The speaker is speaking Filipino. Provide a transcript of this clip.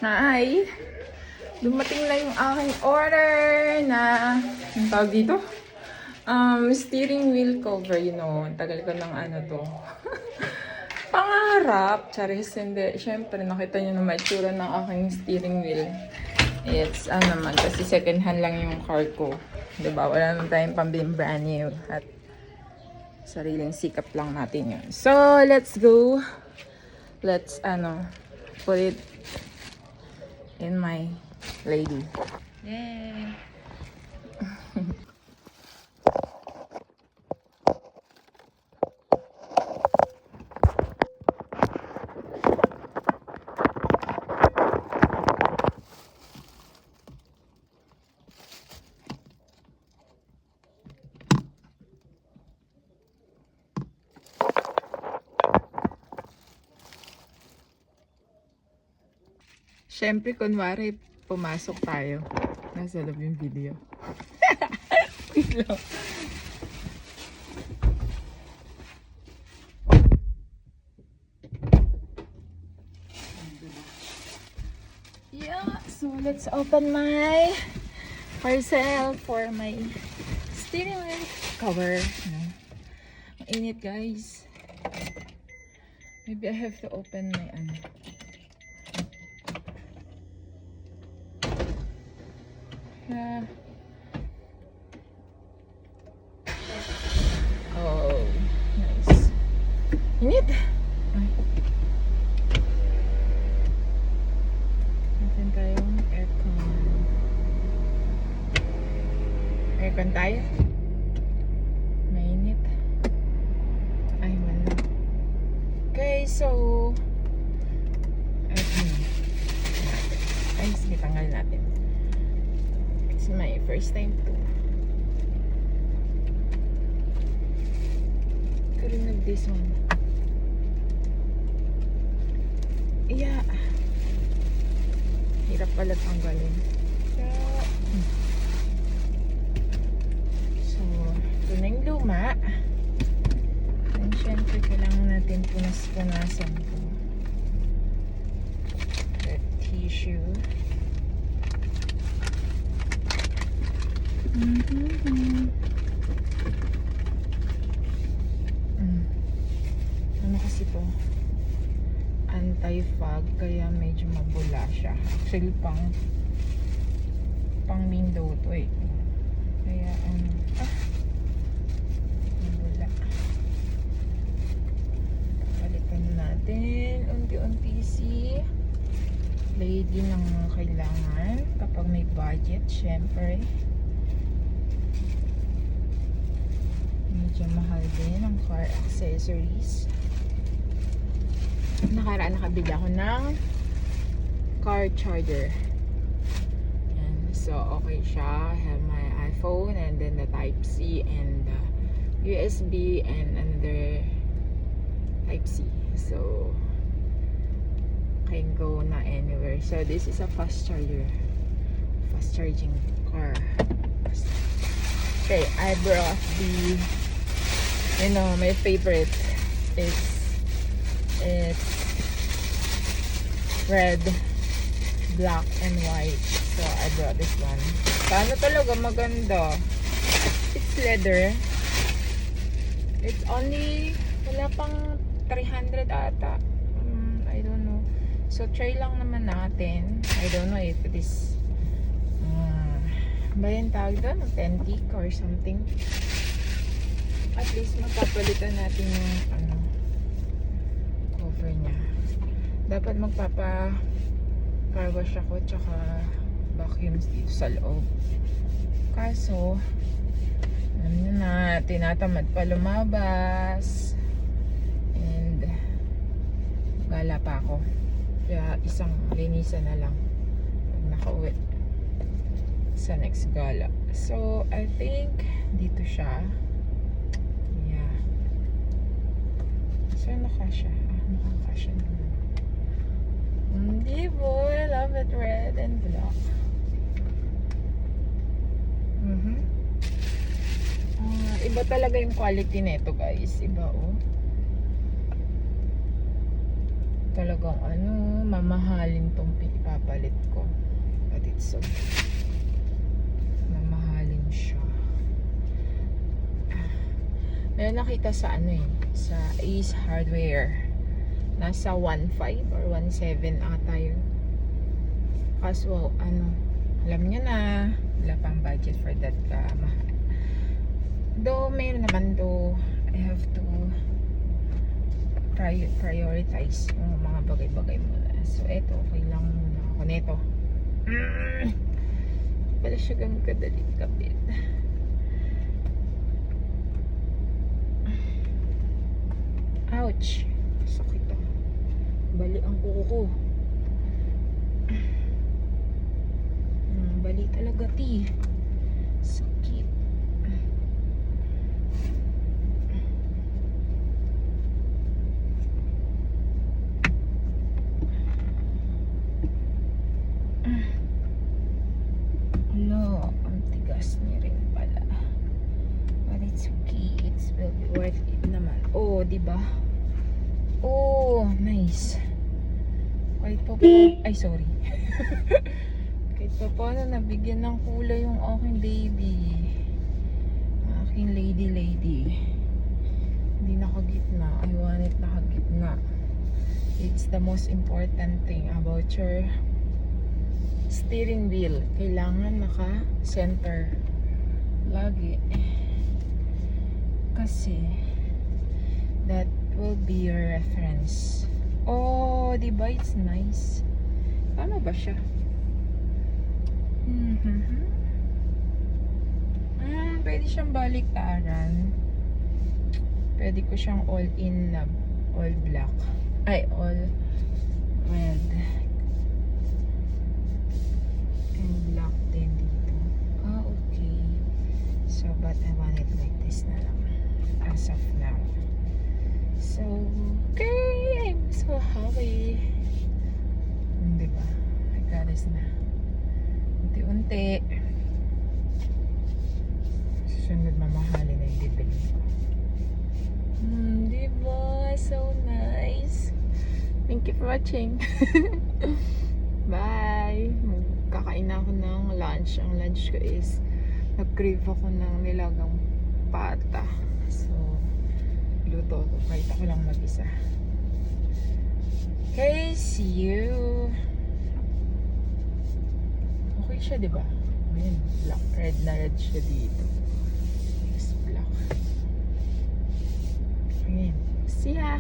Hi! Dumating na yung aking order na, ang tawag dito? Steering wheel cover, tagal ko ng ano to. Pangarap! Charis, hindi. Siyempre, nakita nyo na maitsura ng aking steering wheel. It's, naman, kasi second hand lang yung car ko. Diba? Wala naman tayong pambiling brand new. At sariling sikap lang natin yun. So, let's go. Let's, put it in my lady. Yay! Siyempre, kunwari, pumasok tayo. Nasa loob yung video. Wait lang. Yeah, so let's open my parcel for my steering wheel cover. Ang init, guys. Maybe I have to open my Oh, nice. Init. Natin tayong aircon. Aircon tayo. Mainit. Ay, wala. Okay, so ay, sige, tanggal natin. It's my first time to. Karinag this one. Yeah. Hirap pala tanggalin. So, ito na yung luma. And syempre, kailangan natin punas-punasan ito. The tissue. Ano kasi to? Anti-fog, kaya medyo mabula siya. Actually, pang window to eh. Kaya mabula. Palitan natin unti-unti si lady ng mga kailangan kapag may budget, syempre. Medyo mahal din ang car accessories. Nakaraan nakabili ako ng car charger. Yan. So, okay siya. I have my iPhone and then the Type-C and the USB and another Type-C. So, can go na anywhere. So, this is a fast charger. Fast charging car. Okay, I brought the, my favorite is it's red, black, and white. So, I brought this one. Paano talaga maganda? It's leather. It's only, wala pang 300 ata. I don't know. So, try lang naman natin. I don't know if it is ba yung tawag doon? Authentic or something. At least magpapalitan natin yung cover niya. Dapat magpapa-car wash ako tsaka vacuums dito sa loob. Kaso alam nyo na, tinatamad pa lumabas and gala pa ako. Kaya isang linisan na lang pag nakauwi sa next gala. So, I think dito siya. Yeah. So, nakasya. Nakakasya naman. Diba? I love it. Red and black. Iba talaga yung quality nito, guys. Iba, oh. talagang mamahalin tong ipapalit ko. But it's okay. Mamahalin siya. Meron nakita sa sa Ace Hardware. Nasa 1.5 or 1.7 ata yun. Kaso, alam niya na, wala pang budget for that mahal. Though, meron naman I have to prioritize yung mga bagay-bagay muna. So, eto, okay lang muna ako neto. Pala siya gang kadali kapit. Ouch! Sakit bali ang kuko ko. Bali talaga sakit. Ang tigas niya rin pala. But it's okay. It's will be worth it naman. Oh, diba? Oh, nice. Kahit pa ay sorry. Kahit pa paano nabigyan ng kulay yung aking baby. Aking lady. Hindi nakagitna. I want it nakagitna. It's the most important thing about your steering wheel. Kailangan naka-center lagi. Kasi that will be your reference. Oh, diba? It's nice. Tama ba siya? Pwede siyang baliktaran. Pwede ko siyang all-in na all black. Ay, all red. And black din dito. Okay. So, but I want it like this na lang. As of now. So, okay. I'm so happy. Diba? I got this na. Unti-unti. Susunod mamahalin na yung bibili ko. Diba? So nice. Thank you for watching. Bye. Magkakain na ako ng lunch. Ang lunch ko is nag-crave ako ng nilagang pata. So, luto ko. Kahit ako lang mag-isa. Okay, see you. Okay siya, diba? Ayan, black. Red na red siya dito. Next black. Ayan. See ya!